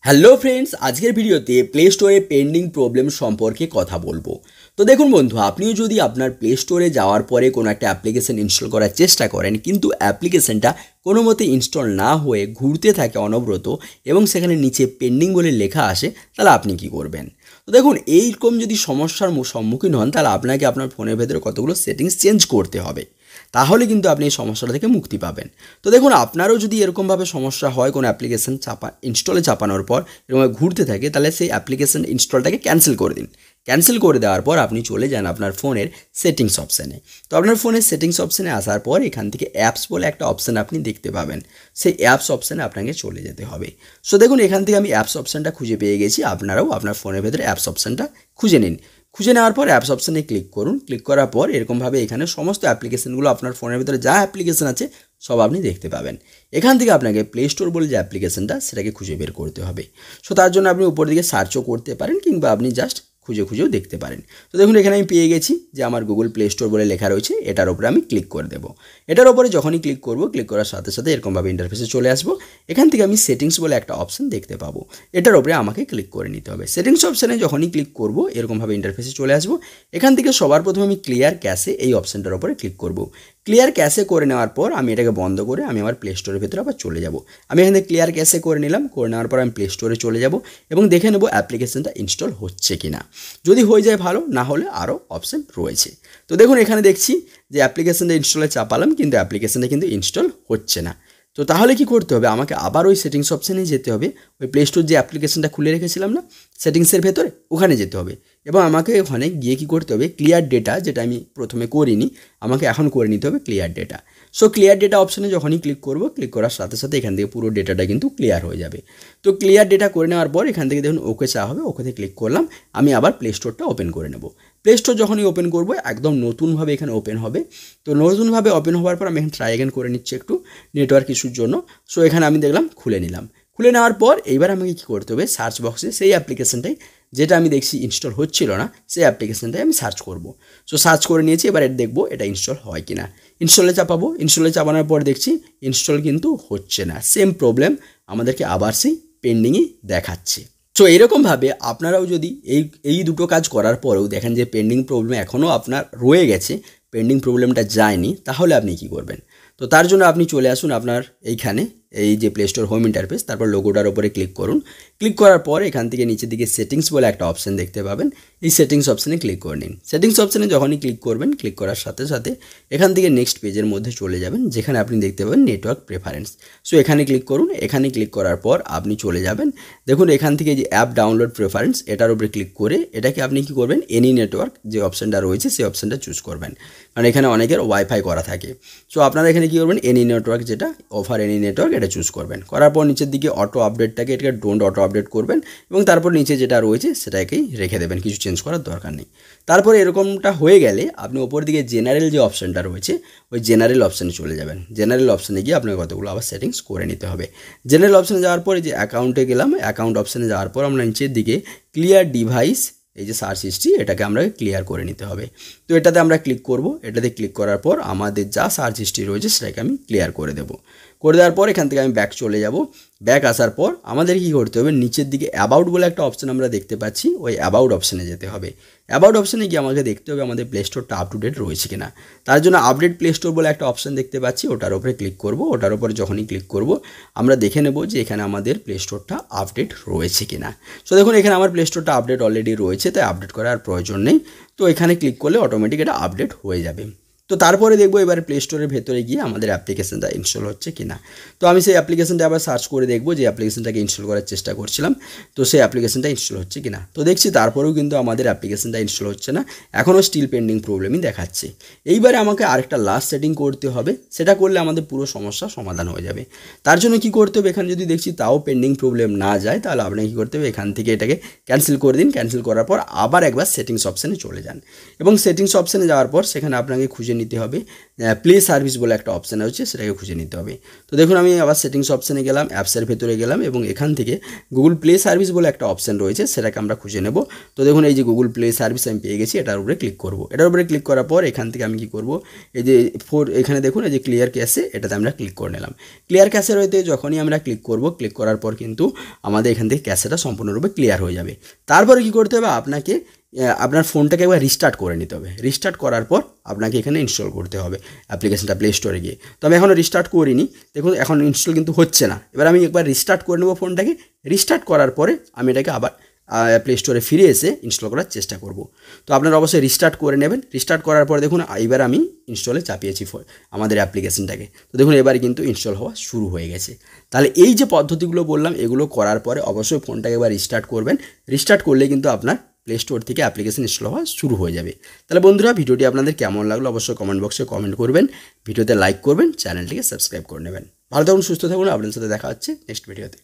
Hello friends, আজকের ভিডিওতে play স্টোরে পেন্ডিং প্রবলেম সম্পর্কে কথা বলবো। তো দেখুন বন্ধু, আপনিও যদি আপনার প্লে স্টোরে যাওয়ার পরে কোনো একটা অ্যাপ্লিকেশন ইনস্টল করার চেষ্টা করেন, কিন্তু অ্যাপ্লিকেশনটা কোনো মতে ইনস্টল না হয়ে ঘুরতে থাকে অনবরত এবং সেখানে নিচে পেন্ডিং বলে লেখা আসে, তাহলে আপনি কি করবেন? তো দেখুন, এইরকম যদি সমস্যার সম্মুখীন হন, তাহলে আপনাকে আপনার ফোনের ভেতরে কতগুলো সেটিংস চেঞ্জ করতে হবে, তাহলে কিন্তু আপনি এই সমস্যাটা থেকে মুক্তি পাবেন। তো দেখুন, আপনারও যদি এরকমভাবে সমস্যা হয় কোনো অ্যাপ্লিকেশন ইনস্টলে চাপানোর পর এরকম ঘুরতে থাকে, তাহলে সেই অ্যাপ্লিকেশন ইনস্টলটাকে ক্যান্সেল করে দিন। ক্যান্সেল করে দেওয়ার পর আপনি চলে যান আপনার ফোনের সেটিংস অপশানে। তো আপনার ফোনের সেটিংস অপশানে আসার পর এখান থেকে অ্যাপস বলে একটা অপশান আপনি দেখতে পাবেন, সেই অ্যাপস অপশানে আপনাকে চলে যেতে হবে। সো দেখুন, এখান থেকে আমি অ্যাপস অপশানটা খুঁজে পেয়ে গেছি। আপনারাও আপনার ফোনের ভেতরে অ্যাপস অপশানটা খুঁজে নিন। খুঁজে নেওয়ার পর অ্যাপস অপশানে ক্লিক করুন। ক্লিক করার পর এরকমভাবে এখানে সমস্ত অ্যাপ্লিকেশনগুলো আপনার ফোনের ভিতরে যা অ্যাপ্লিকেশন আছে সব আপনি দেখতে পাবেন। এখান থেকে আপনাকে প্লে স্টোর বলে যে অ্যাপ্লিকেশনটা সেটাকে খুঁজে বের করতে হবে। সো তার জন্য আপনি উপর দিকে সার্চও করতে পারেন, কিংবা আপনি জাস্ট খুঁজেও দেখতে পারেন। তো দেখুন, এখানে আমি পেয়ে গেছি যে আমার গুগল প্লে স্টোর বলে লেখা রয়েছে, এটার উপরে আমি ক্লিক করে দেবো। এটার উপরে যখনই ক্লিক করব, ক্লিক করার সাথে সাথে এরকমভাবে ইন্টারফেসে চলে আসবো। এখান থেকে আমি সেটিংস বলে একটা অপশান দেখতে পাবো, এটার উপরে আমাকে ক্লিক করে নিতে হবে। সেটিংস অপশানে যখনই ক্লিক করব, এরকমভাবে ইন্টারফেসে চলে আসবো। এখান থেকে সবার প্রথমে আমি ক্লিয়ার ক্যাশে এই অপশানটার উপরে ক্লিক করব। ক্লিয়ার ক্যাশে করে নেওয়ার পর আমি এটাকে বন্ধ করে আমি আমার প্লে স্টোরের ভেতরে আবার চলে যাব। আমি এখানে ক্লিয়ার ক্যাশে করে নিলাম। করে নেওয়ার পর আমি প্লে স্টোরে চলে যাব এবং দেখে নেব অ্যাপ্লিকেশনটা ইনস্টল হচ্ছে কিনা। যদি হয়ে যায় ভালো, না হলে আরও অপশান রয়েছে। তো দেখুন, এখানে দেখছি যে অ্যাপ্লিকেশনটা ইনস্টলে চাপালাম, কিন্তু অ্যাপ্লিকেশনটা কিন্তু ইনস্টল হচ্ছে না। তো তাহলে কি করতে হবে? আমাকে আবার ওই সেটিংস অপশানে যেতে হবে। ওই প্লে স্টোর যে অ্যাপ্লিকেশনটা খুলে রেখেছিলাম না সেটিংসের ভেতরে, ওখানে যেতে হবে এবং আমাকে ওখানে গিয়ে কী করতে হবে, ক্লিয়ার ডেটা, যেটা আমি প্রথমে করিনি, আমাকে এখন করে নিতে হবে clear data. So clear data অপশানে যখনই ক্লিক করব, ক্লিক করার সাথে সাথে এখান থেকে পুরো ডেটাটা কিন্তু ক্লিয়ার হয়ে যাবে। তো ক্লিয়ার ডেটা করে নেওয়ার পর এখান থেকে দেখুন ওকে চা হবে, ওকেতে ক্লিক করলাম। আমি আবার প্লে স্টোরটা ওপেন করে নেব। প্লে স্টোর যখনই ওপেন করব, একদম নতুনভাবে এখানে ওপেন হবে। তো নতুনভাবে ওপেন হওয়ার পর আমি এখানে ট্রাই অ্যাগেন করে নিচ্ছি একটু নেটওয়ার্ক ইস্যুর জন্য। সো এখানে আমি দেখলাম খুলে নিলাম। খুলে নেওয়ার পর এইবার আমাকে কী করতে হবে, সার্চ বক্সে সেই অ্যাপ্লিকেশনটাই যেটা আমি দেখছি ইনস্টল হচ্ছিল না, সেই অ্যাপ্লিকেশনটাই আমি সার্চ করব। সো সার্চ করে নিয়েছি, এবার এটা দেখবো এটা ইনস্টল হয় কি না। ইনস্টলে চাপাবো। ইনস্টলে চাপানোর পর দেখছি ইনস্টল কিন্তু হচ্ছে না, সেম প্রবলেম আমাদেরকে আবার সেই পেন্ডিংই দেখাচ্ছে। সো এরকমভাবে আপনারাও যদি এই দুটো কাজ করার পরেও দেখেন যে পেন্ডিং প্রবলেম এখনও আপনার রয়ে গেছে, পেন্ডিং প্রবলেমটা যায়নি, তাহলে আপনি কি করবেন? তো তার জন্য আপনি চলে আসুন আপনার এইখানে, এই যে প্লে স্টোর হোম ইন্টারফেস, তারপর লোগোটার উপরে ক্লিক করুন। ক্লিক করার পর এখান থেকে নিচের দিকে সেটিংস বলে একটা অপশান দেখতে পাবেন, এই সেটিংস অপশানে ক্লিক করে নিন। সেটিংস অপশানে যখনই ক্লিক করবেন, ক্লিক করার সাথে সাথে এখান থেকে নেক্সট পেজের মধ্যে চলে যাবেন, যেখানে আপনি দেখতে পাবেন নেটওয়ার্ক প্রেফারেন্স। সো এখানে ক্লিক করুন। এখানে ক্লিক করার পর আপনি চলে যাবেন, দেখুন এখান থেকে যে অ্যাপ ডাউনলোড প্রেফারেন্স, এটার উপরে ক্লিক করে এটাকে আপনি কি করবেন, এনি নেটওয়ার্ক যে অপশানটা রয়েছে সেই অপশানটা চুজ করবেন, কারণ এখানে অনেকের ওয়াইফাই করা থাকে। সো আপনারা এখানে কী করবেন, এনি নেটওয়ার্ক, যেটা অফার এনি নেটওয়ার্ক, এটা চুজ করবেন। করার পর নিচের দিকে অটো আপডেটটাকে এটাকে ডোন্ট অটো আপডেট করবেন এবং তারপর নিচে যেটা রয়েছে সেটাকেই রেখে দেবেন, কিছু চেঞ্জ করার দরকার নেই। তারপরে এরকমটা হয়ে গেলে আপনি ওপর দিকে জেনারেল যে অপশানটা রয়েছে, ওই জেনারেল অপশানে চলে যাবেন। জেনারেল অপশানে গিয়ে আপনাকে কতগুলো আবার সেটিংস করে নিতে হবে। জেনারেল অপশানে যাওয়ার পরে যে অ্যাকাউন্টে গেলাম, অ্যাকাউন্ট অপশানে যাওয়ার পর আমরা নিচের দিকে ক্লিয়ার ডিভাইস, এই যে সার্চ হিস্ট্রি, এটাকে আমরা ক্লিয়ার করে নিতে হবে। তো এটাতে আমরা ক্লিক করব। এটাতে ক্লিক করার পর আমাদের যা সার্চ হিস্ট্রি রয়েছে সেটাকে আমি ক্লিয়ার করে দেবো। করে দেওয়ার পর এখান থেকে আমি ব্যাক চলে যাব। ব্যাক আসার পর আমাদের কী করতে হবে, নিচের দিকে অ্যাবাউট বলে একটা অপশান আমরা দেখতে পাচ্ছি, ওই অ্যাবাউট অপশানে যেতে হবে। অ্যাবাউট অপশানে গিয়ে আমাকে দেখতে হবে আমাদের প্লে স্টোরটা আপ টু ডেট রয়েছে কিনা। তার জন্য আপডেট প্লে স্টোর বলে একটা অপশান দেখতে পাচ্ছি, ওটার উপরে ক্লিক করব। ওটার উপরে যখনই ক্লিক করব, আমরা দেখে নেব যে এখানে আমাদের প্লে স্টোরটা আপডেট রয়েছে কিনা। সো দেখুন, এখানে আমার প্লে স্টোরটা আপডেট অলরেডি রয়েছে, তাই আপডেট করার প্রয়োজন নেই। তো এখানে ক্লিক করলে অটোমেটিক এটা আপডেট হয়ে যাবে। তো তারপরে দেখবো এবার প্লে স্টোরের ভেতরে গিয়ে আমাদের অ্যাপ্লিকেশনটা ইনস্টল হচ্ছে কি না। তো আমি সেই অ্যাপ্লিকেশনটা আবার সার্চ করে দেখবো, যে অ্যাপ্লিকেশনটাকে ইনস্টল করার চেষ্টা করছিলাম, তো সেই অ্যাপ্লিকেশনটা ইনস্টল হচ্ছে কি না। তো দেখছি তারপরেও কিন্তু আমাদের অ্যাপ্লিকেশনটা ইনস্টল হচ্ছে না, এখনও স্টিল পেন্ডিং প্রবলেমই দেখাচ্ছে। এইবারে আমাকে আরেকটা লাস্ট সেটিং করতে হবে, সেটা করলে আমাদের পুরো সমস্যা সমাধান হয়ে যাবে। তার জন্য কি করতে হবে, এখানে যদি দেখছি তাও পেন্ডিং প্রবলেম না যায়, তাহলে আপনাকে কী করতে হবে, এখান থেকে এটাকে ক্যান্সেল করে দিন। ক্যান্সেল করার পর আবার একবার সেটিংস অপশানে চলে যান এবং সেটিংস অপশানে যাওয়ার পর সেখানে আপনাকে খুঁজে নিতে হবে প্লে সার্ভিস বলে একটা অপশান আছে, সেটাকে খুঁজে নিতে হবে। তো দেখুন আমি আবার সেটিংস অপশানে গেলাম, অ্যাপসের ভেতরে গেলাম এবং এখান থেকে গুগল প্লে সার্ভিস বলে একটা অপশান রয়েছে, সেটাকে আমরা খুঁজে নেব। তো দেখুন এই যে গুগল প্লে সার্ভিস আমি পেয়ে গেছি, এটার উপরে ক্লিক করব। এটার উপরে ক্লিক করার পর এখান থেকে আমি কী করব, এই যে এখানে দেখুন এই যে ক্লিয়ার ক্যাশে, এটাতে আমরা ক্লিক করে নিলাম। ক্লিয়ার ক্যাশে রয়েছে যখনই আমরা ক্লিক করব, ক্লিক করার পর কিন্তু আমাদের এখান থেকে ক্যাশেটা সম্পূর্ণরূপে ক্লিয়ার হয়ে যাবে। তারপরে কী করতে হবে, আপনাকে আপনার ফোনটাকে একবার রিস্টার্ট করে নিতে হবে। রিস্টার্ট করার পর আপনাকে এখানে ইনস্টল করতে হবে অ্যাপ্লিকেশনটা প্লে স্টোরে গিয়ে। তো আমি এখনও রিস্টার্ট করিনি, দেখুন এখন ইনস্টল কিন্তু হচ্ছে না। এবার আমি একবার রিস্টার্ট করে নেবো ফোনটাকে। রিস্টার্ট করার পরে আমি এটাকে আবার প্লে স্টোরে ফিরে এসে ইনস্টল করার চেষ্টা করব। তো আপনারা অবশ্যই রিস্টার্ট করে নেবেন। রিস্টার্ট করার পরে দেখুন এবার আমি ইনস্টলে চাপিয়েছি আমাদের অ্যাপ্লিকেশনটাকে। তো দেখুন এবারে কিন্তু ইনস্টল হওয়া শুরু হয়ে গেছে। তাহলে এই যে পদ্ধতিগুলো বললাম, এগুলো করার পরে অবশ্যই ফোনটাকে এবার রিস্টার্ট করবেন। রিস্টার্ট করলে কিন্তু আপনার প্লে স্টোর থেকে অ্যাপ্লিকেশন ইনস্টল হওয়া শুরু হয়ে যাবে। তাহলে বন্ধুরা, ভিডিওটি আপনাদের কেমন লাগলো অবশ্যই কমেন্ট বক্সে কমেন্ট করবেন, ভিডিওতে লাইক করবেন, চ্যানেলটিকে সাবস্ক্রাইব করে নেবেন। ভালো থাকুন, সুস্থ থাকুন, আপনাদের সাথে দেখা হচ্ছে নেক্সট ভিডিওতে।